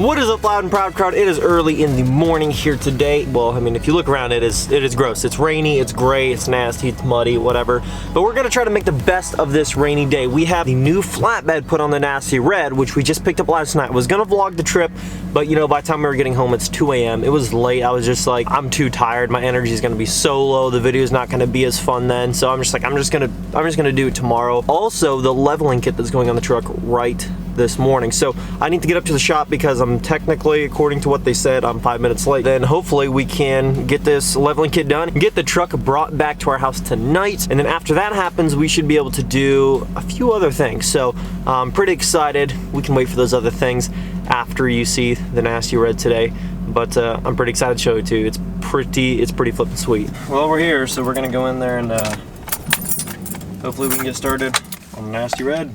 What is up, loud and proud crowd? It is early in the morning here today. Well, I mean, if you look around, it is gross. It's rainy, it's gray, it's nasty, it's muddy, whatever. But we're gonna try to make the best of this rainy day. We have the new flatbed put on the Nasty Red, which we just picked up last night. I was gonna vlog the trip, but you know, by the time we were getting home, it's 2 a.m. It was late. I was just like, I'm too tired. My energy is gonna be so low. The video is not gonna be as fun then. So I'm just gonna do it tomorrow. Also, the leveling kit that's going on the truck right this morning. So I need to get up to the shop because I'm technically, according to what they said, I'm 5 minutes late. Then hopefully we can get this leveling kit done, get the truck brought back to our house tonight. And then after that happens, we should be able to do a few other things. So I'm pretty excited. We can wait for those other things after you see the Nasty Red today. But I'm pretty excited to show it to you. It's pretty flippin' sweet. Well, we're here, so we're gonna go in there and hopefully we can get started on the Nasty Red.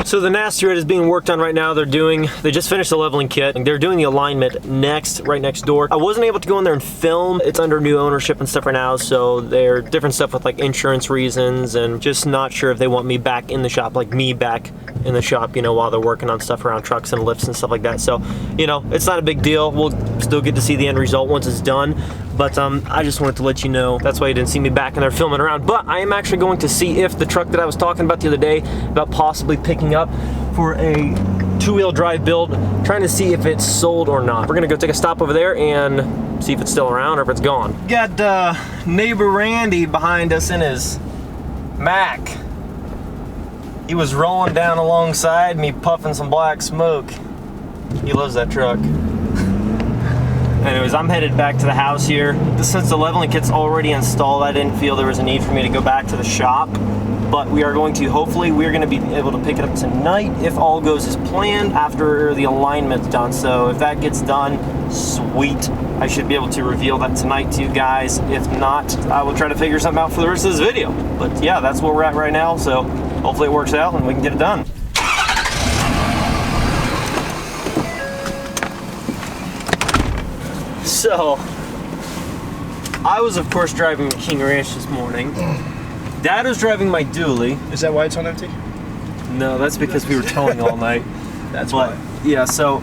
So the Nasty Red is being worked on right now. They just finished the leveling kit. They're doing the alignment right next door. I wasn't able to go in there and film. It's under new ownership and stuff right now, so there are different stuff with like insurance reasons and just not sure if they want me back in the shop, like me back in the shop, you know, while they're working on stuff around trucks and lifts and stuff like that. So, you know, it's not a big deal. We'll still get to see the end result once it's done. But I just wanted to let you know, that's why you didn't see me back in there filming around. But I am actually going to see if the truck that I was talking about the other day, about possibly picking up for a two-wheel drive build, trying to see if it's sold or not. We're gonna go take a stop over there and see if it's still around or if it's gone. Got neighbor Randy behind us in his Mac. He was rolling down alongside me, puffing some black smoke. He loves that truck. Anyways, I'm headed back to the house here. Since the leveling kit's already installed, I didn't feel there was a need for me to go back to the shop. But we are going to, hopefully, we're going to be able to pick it up tonight if all goes as planned after the alignment's done. So if that gets done, sweet. I should be able to reveal that tonight to you guys. If not, I will try to figure something out for the rest of this video. But yeah, that's where we're at right now. So hopefully it works out and we can get it done. So, I was of course driving the King Ranch this morning. Dad was driving my dually. Is that why it's on empty? No, that's because we were towing all night. That's why. Yeah, so,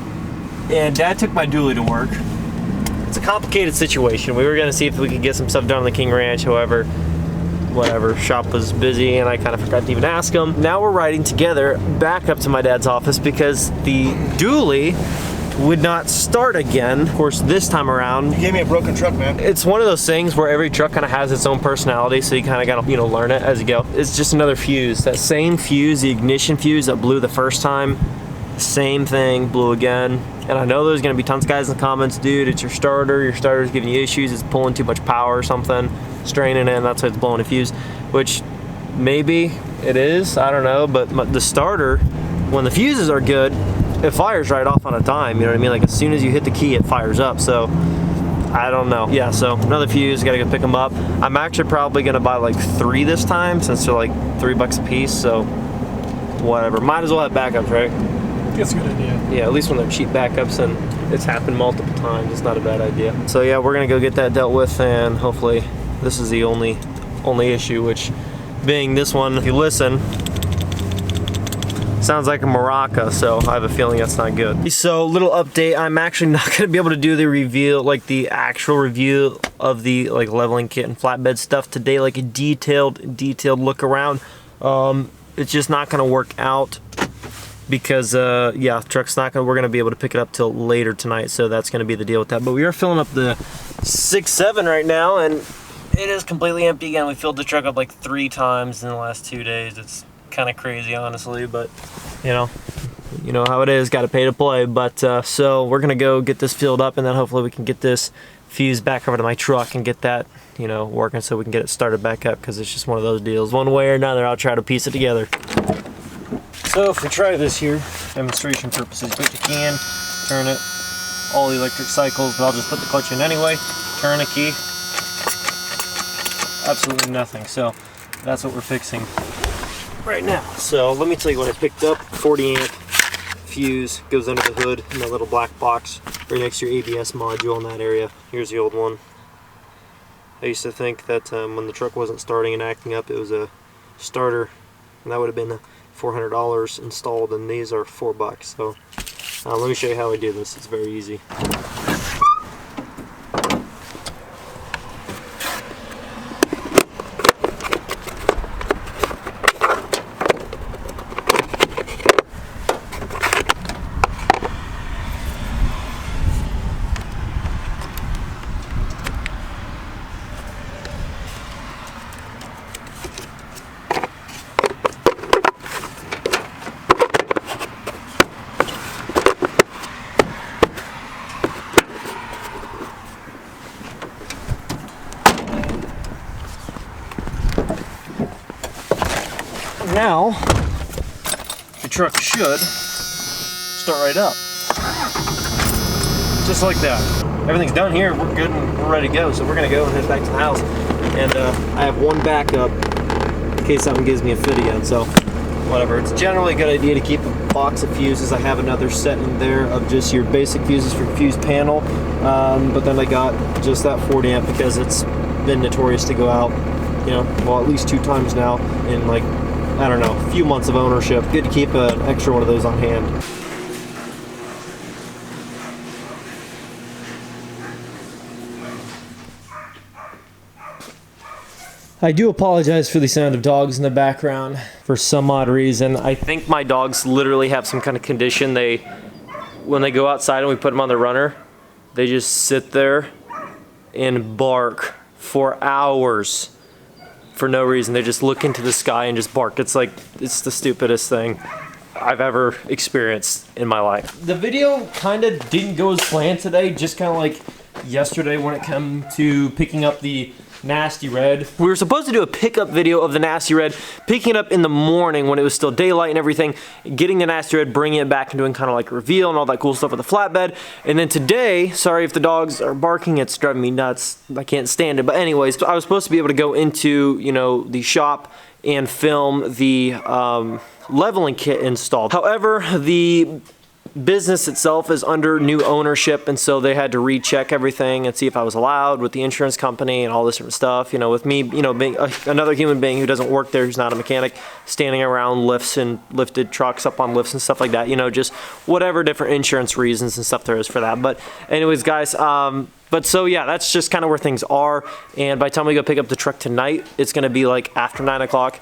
and Dad took my dually to work. It's a complicated situation. We were gonna see if we could get some stuff done on the King Ranch, however, whatever, shop was busy and I kind of forgot to even ask him. Now we're riding together back up to my dad's office because the dually would not start again. Of course, this time around, You gave me a broken truck, man. it's one of those things where every truck kind of has its own personality, so you kind of gotta, you know, learn it as you go. It's just another fuse. That same fuse, the ignition fuse that blew the first time, same thing, blew again. And I know there's gonna be tons of guys in the comments, dude, it's your starter's giving you issues, it's pulling too much power or something, straining it, and that's why it's blowing a fuse, which maybe it is, I don't know, but the starter, when the fuses are good, it fires right off on a dime, you know what I mean? Like as soon as you hit the key, it fires up, so I don't know. Yeah, so another fuse, gotta go pick them up. I'm actually probably gonna buy like 3 this time since they're like $3 a piece, so whatever. Might as well have backups, right? That's a good idea. Yeah, at least when they're cheap backups and it's happened multiple times, it's not a bad idea. So yeah, we're gonna go get that dealt with and hopefully this is the only issue, which being this one, if you listen, sounds like a maraca, so I have a feeling that's not good. So, little update, I'm actually not gonna be able to do the reveal, like the actual review of the like leveling kit and flatbed stuff today, like a detailed look around. It's just not gonna work out because yeah, truck's not gonna, we're gonna be able to pick it up till later tonight, so that's gonna be the deal with that. But we are filling up the 6.7 right now, and it is completely empty again. We filled the truck up like 3 times in the last 2 days. It's kind of crazy, honestly, but you know how it is, got to pay to play. But so we're gonna go get this filled up and then hopefully we can get this fuse back over to my truck and get that, you know, working so we can get it started back up, because it's just one of those deals, one way or another. I'll try to piece it together. So if we try this here, demonstration purposes, you put the key in, turn it, all the electric cycles, but I'll just put the clutch in anyway, turn the key, absolutely nothing. So that's what we're fixing right now. So let me tell you what I picked up. 40 amp fuse, goes under the hood in that little black box right next to your ABS module in that area. Here's the old one. I used to think that when the truck wasn't starting and acting up, it was a starter, and that would have been $400 installed, and these are $4. So Let me show you how I do this. It's very easy. Now, the truck should start right up. Just like that. Everything's done here, we're good and we're ready to go. So we're gonna go and head back to the house. And I have one backup in case something gives me a fit again, so whatever. It's generally a good idea to keep a box of fuses. I have another set in there of just your basic fuses for fuse panel. But then I got just that 40 amp because it's been notorious to go out, you know, well, at least 2 times now in like, I don't know, a few months of ownership. Good to keep an extra one of those on hand. I do apologize for the sound of dogs in the background for some odd reason. I think my dogs literally have some kind of condition. When they go outside and we put them on the runner, they just sit there and bark for hours. For no reason. They just look into the sky and just bark. It's like, it's the stupidest thing I've ever experienced in my life. The video kind of didn't go as planned today, just kind of like yesterday when it came to picking up the Nasty Red. We were supposed to do a pickup video of the Nasty Red, picking it up in the morning when it was still daylight and everything, getting the Nasty Red, bringing it back and doing kind of like a reveal and all that cool stuff with the flatbed. And then today, sorry if the dogs are barking, it's driving me nuts. I can't stand it. But anyways, I was supposed to be able to go into, you know, the shop and film the leveling kit installed. However, the business itself is under new ownership, and so they had to recheck everything and see if I was allowed with the insurance company and all this sort of stuff. You know, with me, you know, being another human being who doesn't work there, who's not a mechanic, standing around lifts and lifted trucks up on lifts and stuff like that. You know, just whatever different insurance reasons and stuff there is for that. But anyways, guys, but so yeah, that's just kind of where things are. And by the time we go pick up the truck tonight, it's gonna be like after 9 o'clock.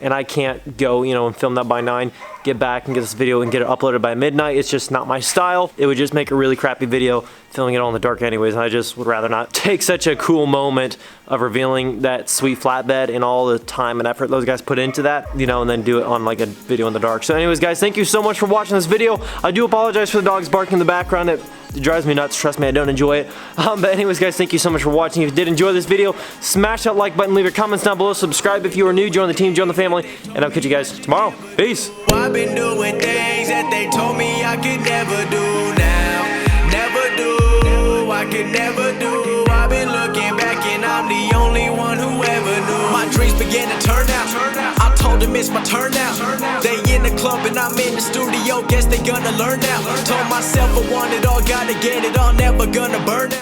And I can't go, you know, and film that by 9, get back and get this video and get it uploaded by midnight. It's just not my style. It would just make a really crappy video filming it all in the dark anyways, and I just would rather not take such a cool moment of revealing that sweet flatbed and all the time and effort those guys put into that, you know, and then do it on like a video in the dark. So anyways, guys, thank you so much for watching this video. I do apologize for the dogs barking in the background. It drives me nuts. Trust me, I don't enjoy it. But anyways, guys, thank you so much for watching. If you did enjoy this video, smash that like button, leave your comments down below, subscribe if you are new, join the team, join the family, and I'll catch you guys tomorrow. Peace. I've been doing things that they told me I could never do now. Never do, I could never do. I've been looking back and I'm the only one who ever knew. My dreams began to turn out. I told them it's my turn now. They in the club and I'm in the studio, guess they gonna learn now. Told myself I want it all, gotta get it all, never gonna burn out.